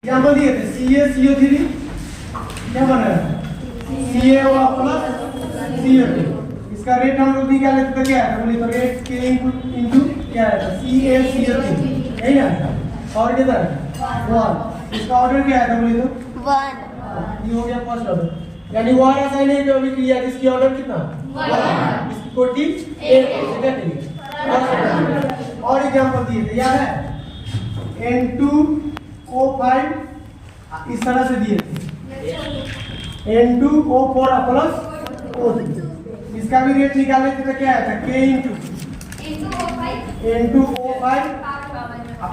Example दिए थे CaCO3 क्या बन रहा है CaO प्लस CO2। इसका रेट हम लोग निकाले थे तो क्या है बोलिए तो रेट K इंटू क्या है CaCO3 यही ना और कितना है 1। इसका ऑर्डर क्या है बोलिए तो 1। ये हो गया फर्स्ट ऑर्डर यानी वो रासायनिक अभिक्रिया जिसकी ऑर्डर कितना 1 इसकी कोटि 1 और एग्जांपल दिए थे याद है N2O5 इस तरह से दिए थे N2O4 प्लस O2 इसका भी रेट निकाले थे तो क्या आया था K इंटू N2O5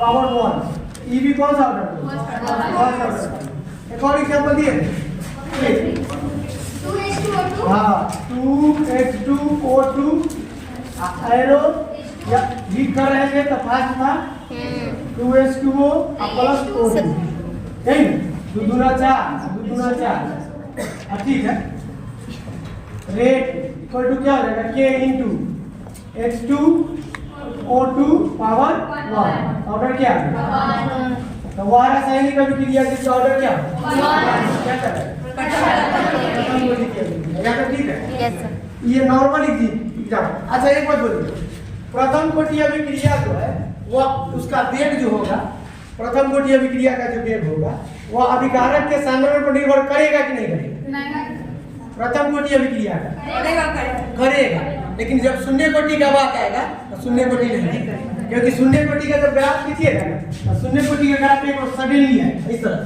पावर 1 ये भी कौन सा ऑर्डर एक और एग्जांपल दिए थे 2H2O2 हाँ 2H2O2 एरो या हीट कर रहे थे तो फास्ट था 2H2O प्लस O2 नहीं 2 दूना 4 ठीक है रेट इक्वल टू क्या हो जाएगा K into H2O2 power 1 order क्या है तो वह रासायनिक अभिक्रिया जिसका ऑर्डर क्या क्या कर रहा है ठीक है यस सर। ये नॉर्मल एग्जाम। अच्छा एक बात बोलिए प्रथम कोटि अभिक्रिया जो है वो उसका वेग जो होगा प्रथम कोटि अभिक्रिया का जो वेग होगा वो अभिकारक के सांद्रण पर निर्भर करेगा कि नहीं करेगा प्रथम कोटि अभिक्रिया का करेगा लेकिन जब शून्य कोटि का बात आएगा तो शून्य कोटि नहीं क्योंकि शून्य कोटि का जब ग्राफ खींचिएगा ना तो शून्य कोटि का ग्राफ एक सडनली है इस तरह से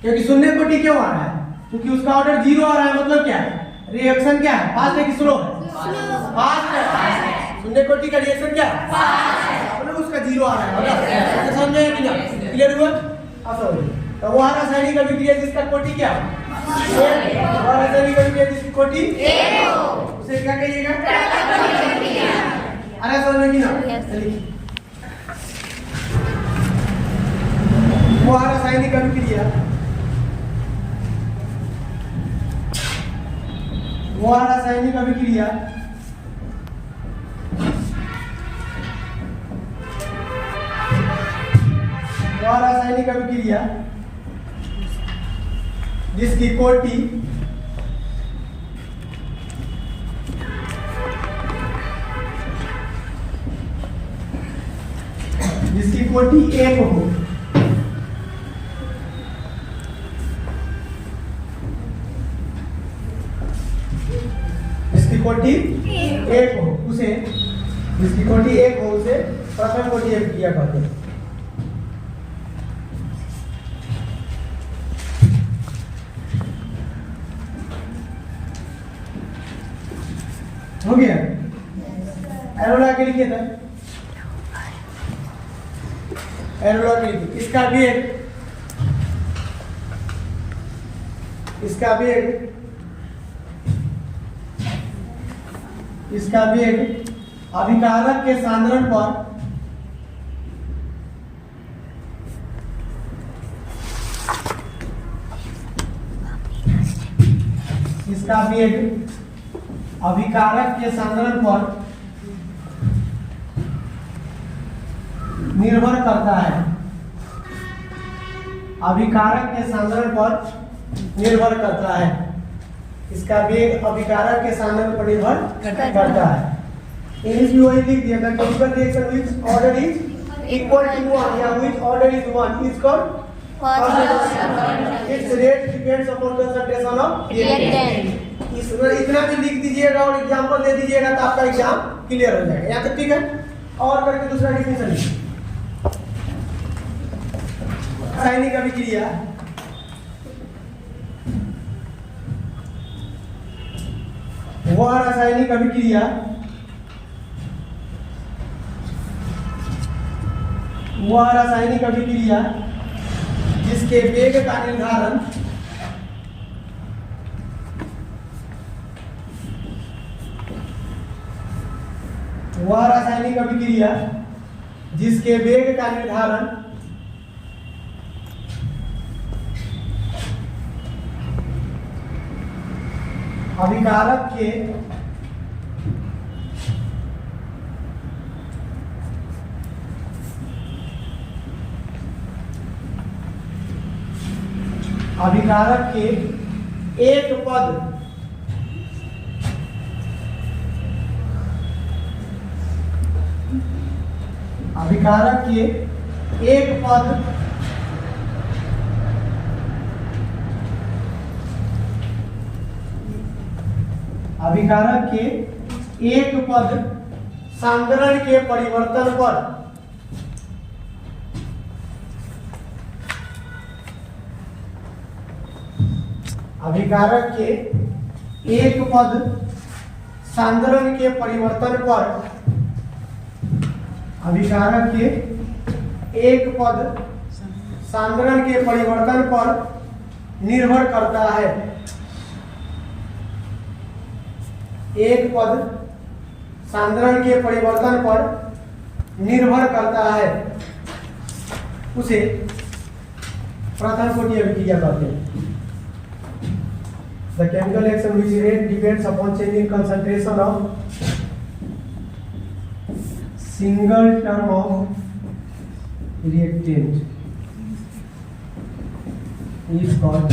क्योंकि शून्य कोटि क्यों आ रहा है क्योंकि उसका ऑर्डर 0 आ रहा है मतलब क्या है रिएक्शन क्या है फास्ट है कि स्लो है फास्ट है शून्य कोटि का रिएक्शन क्या है मतलब उसका 0 आ रहा है मतलब समझे कि ना क्लियर हुआ अच्छा तो वो रासायनिक अभिक्रिया जिसका कोटि क्या है वो रासायनिक अभिक्रिया जिसकी कोटि उसे क्या कहिएगा अरे समझ में कि ना वो रासायनिक अभिक्रिया रासायनिक अभिक्रिया जिसकी कोटि एक हो कोटि एक हो उसे जिसकी कोटि एक हो उसे प्रथम कोटि अभिक्रिया कहते हैं। हो गया एरोला के लिखिए था एरोला के लिखिए इसका वेग अभिकारक के सांद्रण पर निर्भर करता है इसका वेग अभिकारक के सांद्रण पर निर्भर करता है इंग्लिश में वही लिख दिया था chemical reaction which order is equal to 1 या which order is 1 is called its rate depends upon concentration of reactant. इतना भी लिख दीजिएगा और एग्जांपल दे दीजिएगा तो आपका एग्जाम क्लियर हो जाएगा यहाँ तक ठीक है। और करके दूसरा डिफिनेशन रासायनिक अभिक्रिया वह रासायनिक अभिक्रिया जिसके वेग का निर्धारण अभिकारक के अभिकारक के एक पद अभिकारक के एक पद अभिकारक के एक पद सांद्रण के परिवर्तन पर अभिकारक के एक पद सांद्रण के परिवर्तन पर अभिकारक के एक पद सांद्रण के परिवर्तन पर निर्भर करता है। एक पद सांद्रण के परिवर्तन पर निर्भर करता है, उसे प्रथम कोटि अभिक्रिया कहते हैं। The chemical reaction which rate depends upon change in concentration of single term of reactant is called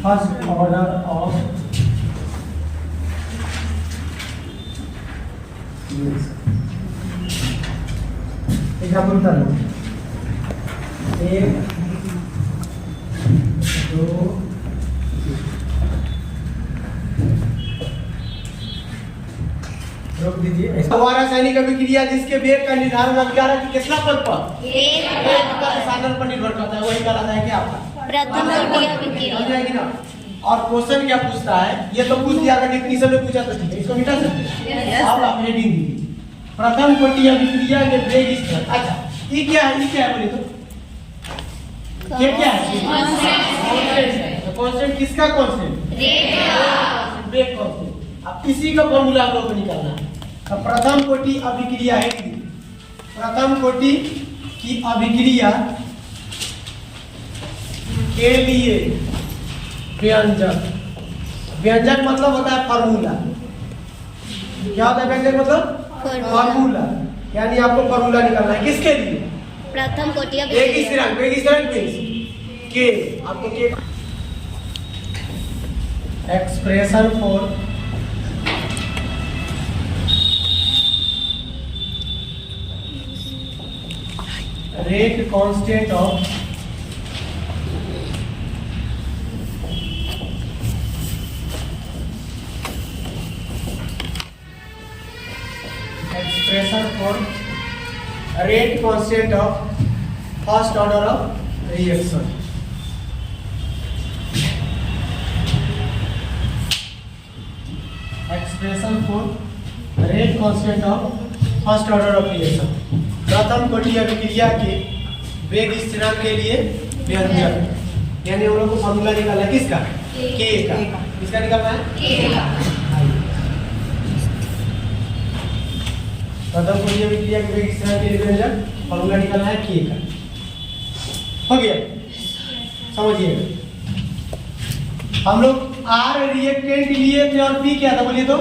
first order of example बता दो। 1 2 रोक दीजिए। रासायनिक अभिक्रिया जिसके वेग का निर्धारण अभिकारक के कितना पद पर एक पद सांद्रण पर निर्भर करता है, वही कहलाता है क्या आपका प्रथम कोटि अभिक्रिया। और क्वेश्चन क्या पूछता है, ये तो पूछ दिया था, डेफिनेशन में पूछा था, ठीक है, इसको मिटा सकते हैं। अब आप हेडिंग दीजिए प्रथम कोटि अभिक्रिया के वेग स्तर। अच्छा ये क्या है, ये क्या है बोलिए तो, ये क्या है कांस्टेंट। कांस्टेंट किसका कांस्टेंट, वेग कांस्टेंट। अब इसी का फॉर्मूला आप लोगों को निकालना है। तो प्रथम कोटि अभिक्रिया है, प्रथम कोटि की अभिक्रिया के लिए व्यंजक, व्यंजक मतलब होता है फॉर्मूला। क्या होता है व्यंजक मतलब फॉर्मूला, यानी आपको फॉर्मूला निकालना है किसके लिए, प्रथम कोटि वेग स्थिरांक। वेग स्थिरांक के आपको के expression for rate constant of expression for rate constant of first order of reaction। expression for rate constant of first order of reaction। प्रथम कोटि अभिक्रिया के वेग स्थिरांक के लिए व्यंजक, यानी हम लोग को फॉर्मूला निकालना है किसका, के का। किसका निकालना है, के का। प्रथम कोटि अभिक्रिया के वेग स्थिरांक के लिए व्यंजक फॉर्मूला निकालना है के का। हो गया, समझिएगा। हम लोग आर रिएक्टेंट लिए थे और पी क्या था बोलिए तो,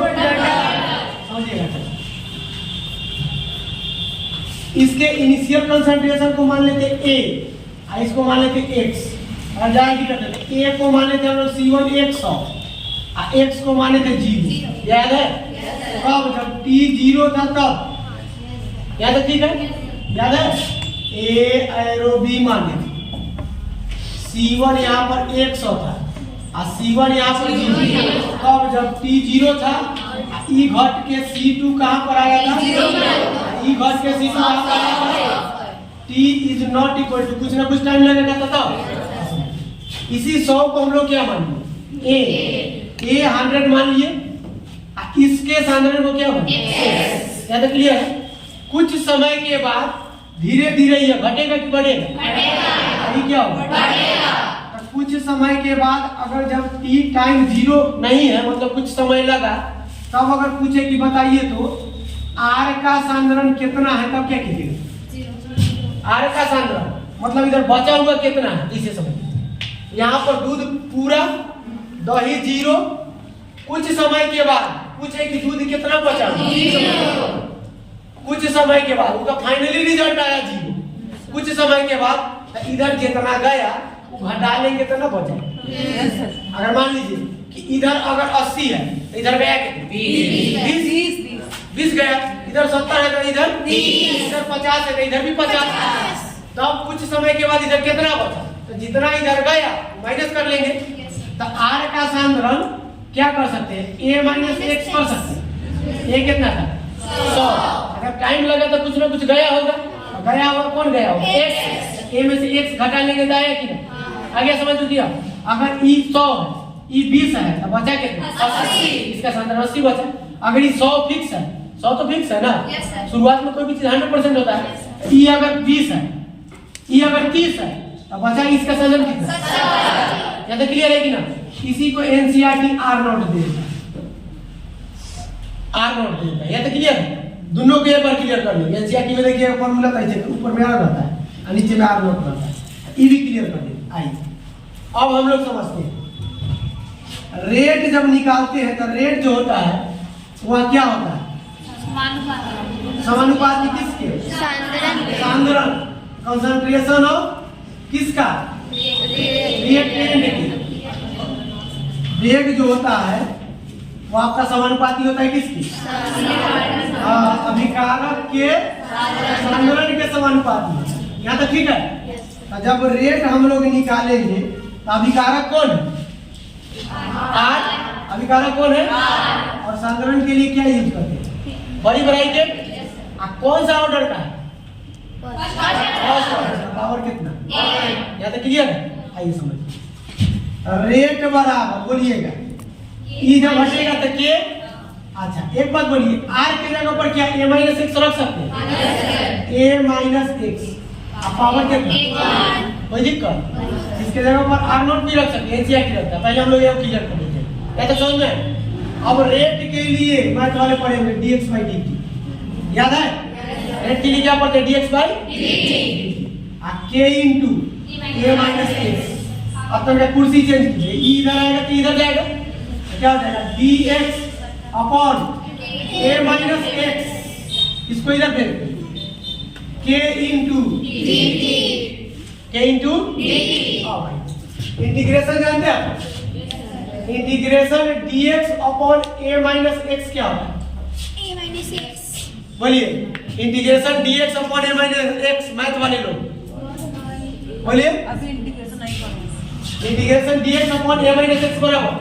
समझिएगा। इसके इनिशियल कंसंट्रेशन को मान लेते ए, इसको मान लेते एक्स, और जाएगी करते थे ए को मान लेते हम लोग C1 100 और एक्स को मान लेते 0। याद है कब, जब t 0 था तब, याद है, ठीक है, याद है। ए एरो बी मान लेते, C1 यहाँ पर 100 था और C1 यहाँ पर 0। कब, जब t 0 था, ई घट के C2 कहाँ पर आया था, ई घट के C2 कहाँ पर आया था, t is not equal to, कुछ ना कुछ टाइम लगेगा तो इसी 100 को हम लोग क्या मान लिए, ए 100 मान लिए, इसके सांद्रण को क्या मान, याद क्लियर है। कुछ समय के बाद धीरे धीरे ये घटेगा कि बढ़ेगा, बढ़ेगा, क्या होगा, बढ़ेगा। तो कुछ समय के बाद अगर जब t टाइम 0 नहीं है, मतलब कुछ समय लगा, तब अगर पूछे कि बताइए तो r का सांद्रण कितना है, तब क्या कीजिएगा, r का सांद्रण मतलब इधर बचा हुआ कितना है, इसे समझिए। यहाँ पर दूध पूरा, दही 0, कुछ समय के बाद पूछे कि दूध कितना बचा, कुछ कुछ समय के बाद उनका फाइनली रिजल्ट आया 0। कुछ समय के बाद इधर जितना गया वो घटा लेंगे तो ना बचा। अगर मान लीजिए कि इधर अगर 80 है तो इधर गया कितना 20 गया, इधर 70 है तो इधर 30, इधर 50 है तो इधर भी 50। तब कुछ समय के बाद इधर कितना बचा, तो जितना इधर गया माइनस कर लेंगे। तो r का साधारण क्या कर सकते हैं, a माइनस x कर सकते हैं। a कितना था 100। अगर टाइम लगा तो कुछ ना कुछ गया होगा, गया होगा कौन गया होगा x। a में से x घटा लेंगे तो आया कि नहीं, आगे समझ दिया। अगर e 100 है, e 20 है तो बचा कितना 80, इसका साधारण 80 बचा। अगर ये 100 फिक्स है, 100 तो फिक्स है ना, शुरुआत में कोई भी चीज 100% होता है। e अगर 20 है, e अगर 30 है तो बचा इसका साधारण कितना, या तो क्लियर है कि ना। इसी को एनसीईआरटी आर नोट देता है, या तो क्लियर है। दोनों को एक बार क्लियर कर लेंगे। एनसीईआरटी में देखिए फॉर्मूला कैसे ऊपर में आर रहता है और नीचे में आर नोट रहता है, ये भी क्लियर कर लेंगे। आइए अब हम लोग समझते हैं रेट जब निकालते हैं तो रेट जो होता है वह क्या होता है, समानुपाती किसके, सांद्रण, कंसंट्रेशन ऑफ किसका, रिएक्टेंट की। वेग जो होता है वो आपका समानुपाती होता है किसकी, अभिकारक के सांद्रण के समानुपाती। यहाँ तक ठीक है। तो जब रेट हम लोग निकालेंगे तो अभिकारक कौन है, R। अभिकारक कौन है, और सांद्रण के लिए क्या यूज करते हैं, बड़ी ब्रैकेट। कौन सा ऑर्डर का है, पावर कितना, या तो क्लियर है। आइए समझिए रेट बराबर बोलिएगा ई जब हटेगा तो के। अच्छा एक बात बोलिए, आर के जगह पर क्या a माइनस एक्स रख सकते हैं, a माइनस एक्स, पावर कितना, कोई दिक्कत। इसके जगह पर आर नोट भी रख सकते हैं, एनसीईआरटी रखता है। पहले हम लोग ये क्लियर कर देते हैं, या तो समझ में। अब रेट के लिए मैथ वाले पढ़ेंगे dx by dt, याद है। रेट के लिए क्या पढ़ते हैं, dx by dt, k into a minus x. अब तक कुर्सी चेंज कीजिए, ई इधर आएगा तो इधर जाएगा, तो क्या हो जाएगा dx upon a minus x, इसको इधर भेज k into dt, k into dt। Integration जानते हैं आप, integration dx upon a minus x क्या होता है, a माइनस एक्स। बोलिए integration dx upon a minus x, math वाले लोग बोलिए। अभी इंटीग्रेशन नहीं करेंगे। Integration dx upon a minus x बराबर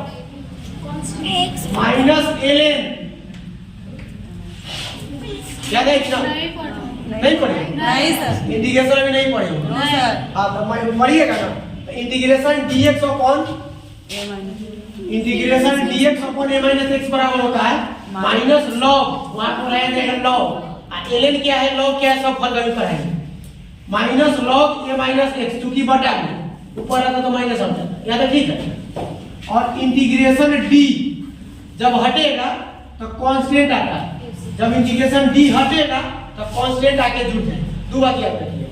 माइनस ln, याद है इतना, नहीं पढ़े, नहीं सर, इंटीग्रेशन अभी नहीं पढ़े। No sir. हाँ तो पढ़िएगा ना। Integration dx upon integration dx upon a minus x बराबर होता है माइनस लॉग, वहां पर रहेगा लॉग, ln क्या है, लॉग क्या है, सब फल कभी पढ़ाएंगे। Minus log a minus x, चूंकि बटा में ऊपर आता तो माइनस हो जाता, याद है ठीक है। और इंटीग्रेशन d जब हटेगा तो कांस्टेंट आता है, जब इंटीग्रेशन d हटेगा तो कांस्टेंट आके जुड़ जाए। दो बात याद रखिए,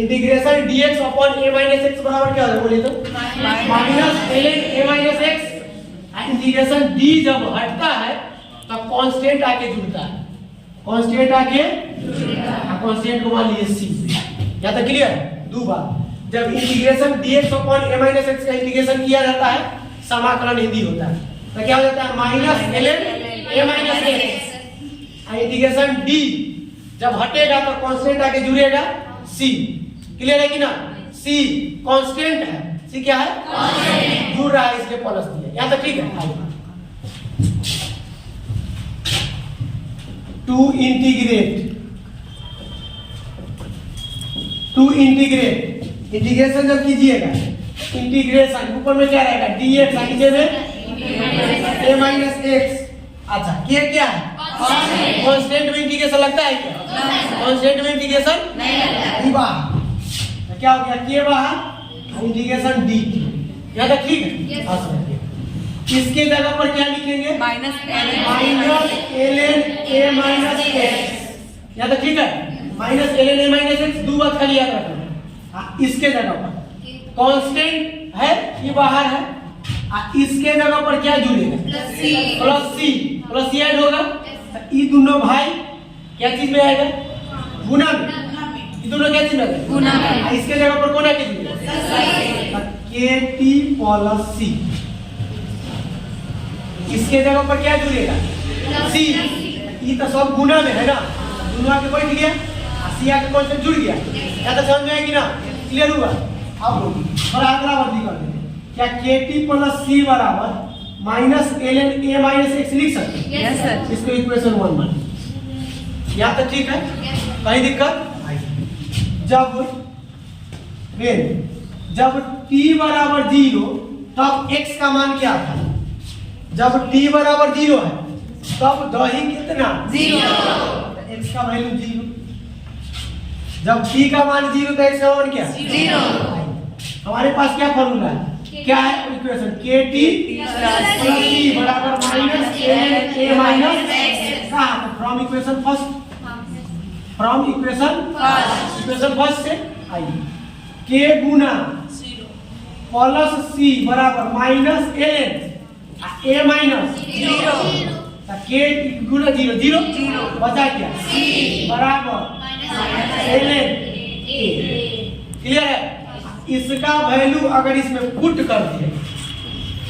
integration dx upon a minus x बराबर क्या होगा बोलिए तो minus ln a minus x. Integration d जब हटता है तो कांस्टेंट आके जुड़ता है, कांस्टेंट आके कांस्टेंट को मान लीजिए c, या तो क्लियर। दो बात, जब integration dx upon a minus x का इंटीग्रेशन किया जाता है समाकलन हिंदी होता है, तो क्या हो जाता है minus ln a minus x. Integration d जब हटेगा तो कांस्टेंट आके जुड़ेगा c, क्लियर है कि ना। c कांस्टेंट है, c क्या है, कांस्टेंट, जुड़ रहा है इसलिए प्लस दिया, यहां तक ठीक है। टू इंटीग्रेट, इंटीग्रेशन जब कीजिएगा, इंटीग्रेशन ऊपर में क्या रहेगा dx, नीचे में a माइनस एक्स। अच्छा ये क्या है, कांस्टेंट में इंटीग्रेशन लगता है क्या, कांस्टेंट में इंटीग्रेशन नहीं लगता है, तो क्या हो गया के बाहर, इंटीग्रेशन dt, यहाँ तक ठीक है। हाँ समझिए, इसके जगह पर क्या लिखेंगे minus ln a minus x, यहाँ तक ठीक है। Minus ln a minus x, दो बात खाली याद रखना। इसके जगह पर कांस्टेंट है, ये बाहर है, इसके जगह पर क्या जुड़ेगा प्लस सी, प्लस सी ऐड होगा, ये दोनों भाई क्या चीज में आएगा, गुना में, ये दोनों क्या चीज है? गुना में। इसके जगह पर कौन है किसी KT प्लस C, इसके जगह पर क्या जुड़ेगा? C। ये तो सब गुना में है ना, दोनों आके बैठ गया, C आके कौन से जुड़ गया, क्या तो समझ में आएगी ना? क्लियर हुआ? अब थोड़ा अगला वर्दी कर देते हैं, क्या KT प्लस C बराबर minus ln A minus x लिख सकते हैं? Yes sir. इसको इक्वेशन 1 मान, यहाँ तक ठीक है? कहीं दिक्कत? जब t बराबर 0 तब x का मान क्या था? जब t बराबर 0 है तब दही कितना? 0। x का वैल्यू 0। जब t का मान 0 तो x का मान क्या? 0। हमारे पास क्या फॉर्मूला है? क्या है इक्वेशन? KT प्लस C बराबर minus ln A minus x। कहाँ? From equation first, from equation first से आइए, K गुना प्लस C बराबर minus ln A minus 0। K गुना 0 0 बचा क्या? C बराबर ln A। क्लियर है? इसका वैल्यू अगर इसमें पुट कर दिए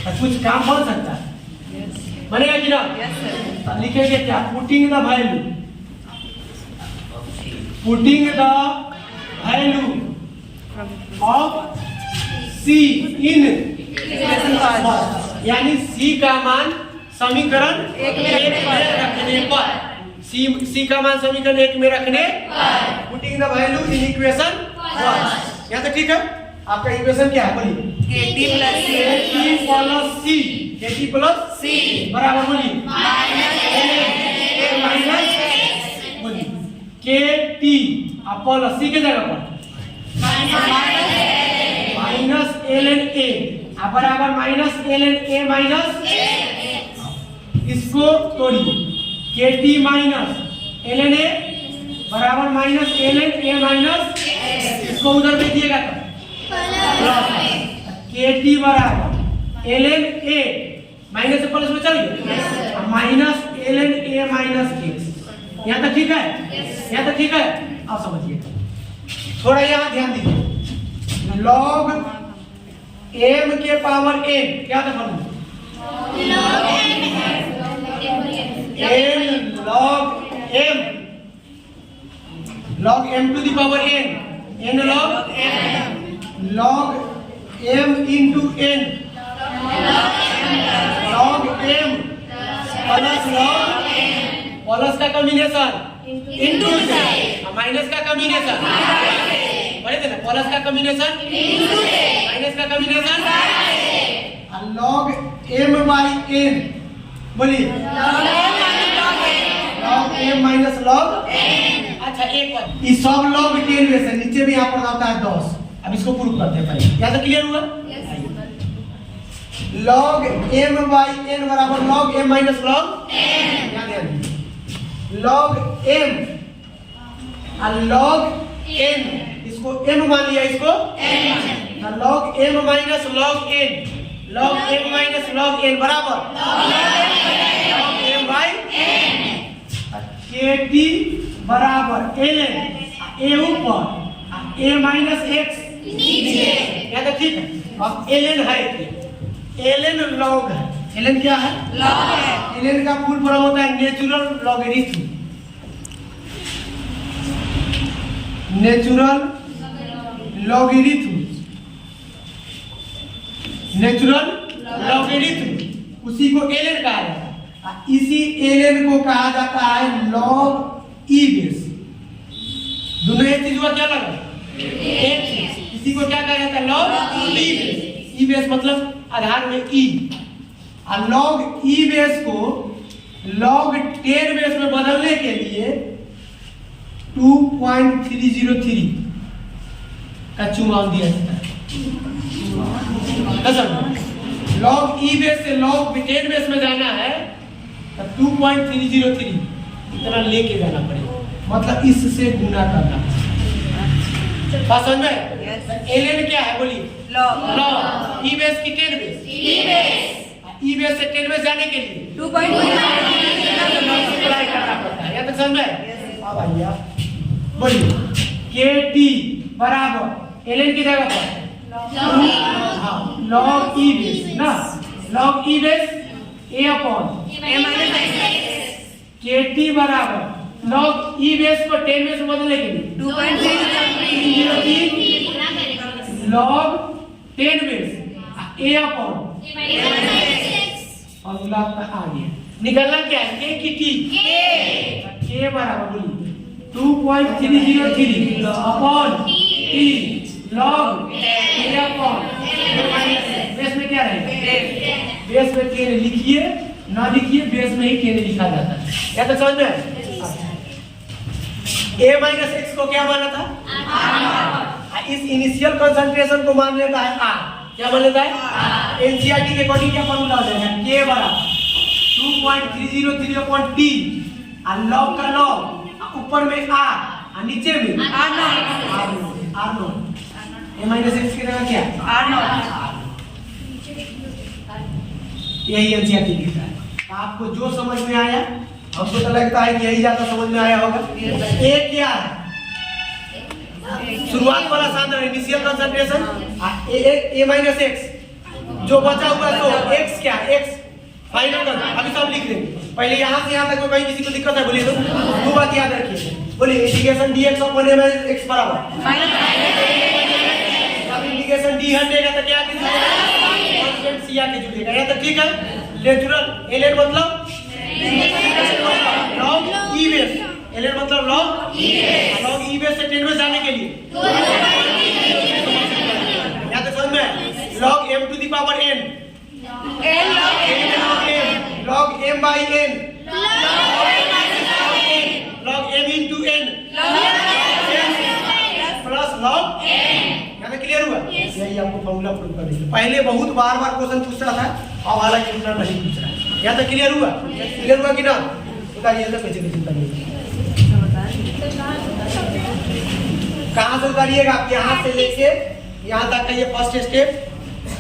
तो कुछ काम बन सकता है, बनेगा कि ना? तो लिखेंगे क्या? Putting the value, putting the value of C इन, यानी C का मान समीकरण 1 में रखने पर, C का मान समीकरण 1 में रखने, putting the value in equation 1। यहाँ तक ठीक है? आपका इक्वेशन क्या है बोलिए? KT plus C, KT plus C बराबर बोलिए बोलिए KT प्लस C के जगह पर माइनस ln A बराबर माइनस ln A माइनस, इसको तोड़िए, KT माइनस ln A बराबर माइनस ln A माइनस, इसको उधर भेजिएगा तो KT बराबर ln A माइनस से प्लस में चल गया, minus ln A minus x। यहाँ तक ठीक है? यहाँ तक ठीक है? आप समझिए, थोड़ा यहाँ ध्यान दीजिए, log m के पावर n क्या था? m log m to the power n log m into n log m plus का कॉम्बिनेशन इनटू माइनस का कॉम्बिनेशन, पढ़े थे ना? प्लस का कॉम्बिनेशन माइनस का combination, log m by n बोलिए log m minus log n। अच्छा एक बात, ये सब log 10 में से नीचे भी यहाँ पर आता है 10। अब इसको प्रूव करते हैं पहले, यहाँ तक क्लियर हुआ? log m by n बराबर log m minus log n। यहाँ ध्यान दीजिए, log m और log n, इसको m मान लिया, इसको n, log m minus log n, log m minus log n बराबर log m by n। KT बराबर ln A ऊपर A माइनस x नीचे, क्या तो ठीक है? अब ln है, ln log है, ln क्या है? log है। ln का फुल फॉर्म होता है natural logarithm, natural logarithm, natural logarithm, उसी को ln कहा जाता है। इसी ln को कहा जाता है log e बेस। दोनों एक चीज क्या लगा? एक चीज, इसी को क्या कहा जाता है? log e base. e base मतलब आधार में e, और log e बेस को log 10 बेस में बदलने के लिए 2.303 का चुनाव दिया जाता है। log e बेस से log 10 बेस में जाना है तो 2.303 इतना लेके जाना पड़ेगा, मतलब इससे गुना करना। बात समझ में? ln क्या है बोलिए? log e बेस की 10 बेस, e बेस से 10 बेस जाने के लिए 2.3 मल्टीप्लाई करना पड़ता है। या तो समझ में? अब आइए बोलिए के टी बराबर ln की जगह पर log e बेस ना, log e base a upon के टी बराबर log e बेस को 10 बेस में बदलने के लिए 2.3 log 10 base a upon formula आपका आ गया। निकलना क्या है के की टी के बराबर बोलिए 2.303 upon T log a upon base में क्या रहेगा बेस में के लिखिए ना लिखिए बेस में ही के लिखा जाता है। या तो समझ में a माइनस एक्स को क्या माना था इस इनिशियल कंसंट्रेशन को मान लेता है r। क्या मान लेता है एनसीईआरटी के अकॉर्डिंग क्या फॉर्मूला हो जाएगा k बराबर 2.303 अपॉन t और log का log ऊपर में r और नीचे में r not a minus x की जगह क्या r नॉट यही एनसीईआरटी लिखता है। आपको जो समझ में आया हमको तो लगता है कि यही ज्यादा समझ में आया होगा। a क्या है शुरुआत वाला सांद्र initial concentration a minus x जो बचा हुआ तो x क्या x फाइनल कर अभी सब लिख देंगे। पहले यहाँ से यहाँ तक में कहीं किसी को दिक्कत है बोलिए तो दो बात याद रखिए बोलिए integration dx upon a minus x बराबर अब इंटीग्रेशन d हटेगा तो क्या कितना कांस्टेंट c आके जुड़ेगा। या तो ठीक है नेचुरल ln मतलब log e बेस ln मतलब log e बेस से 10 बेस जाने के लिए या तो समझ में log m to the power n log m by n log m into n plus log यहाँ पे क्लियर हुआ यही आपको फॉर्मूला प्रूव कर देंगे। पहले बहुत बार क्वेश्चन पूछ रहा था अब हालांकि उतना नहीं पूछ रहा है। यहाँ तक क्लियर हुआ कि ना उतारिए तो पीछे चिंता नहीं कहाँ से उतारिएगा आप यहाँ से लेके यहाँ तक का ये first step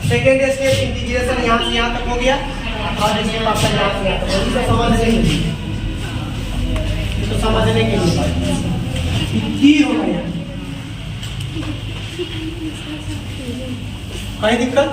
second step integration यहाँ से यहाँ तक हो गया और स्टेप आपका यहाँ से यहाँ तक तो समझने के लिए होगा यहाँ कहीं दिक्कत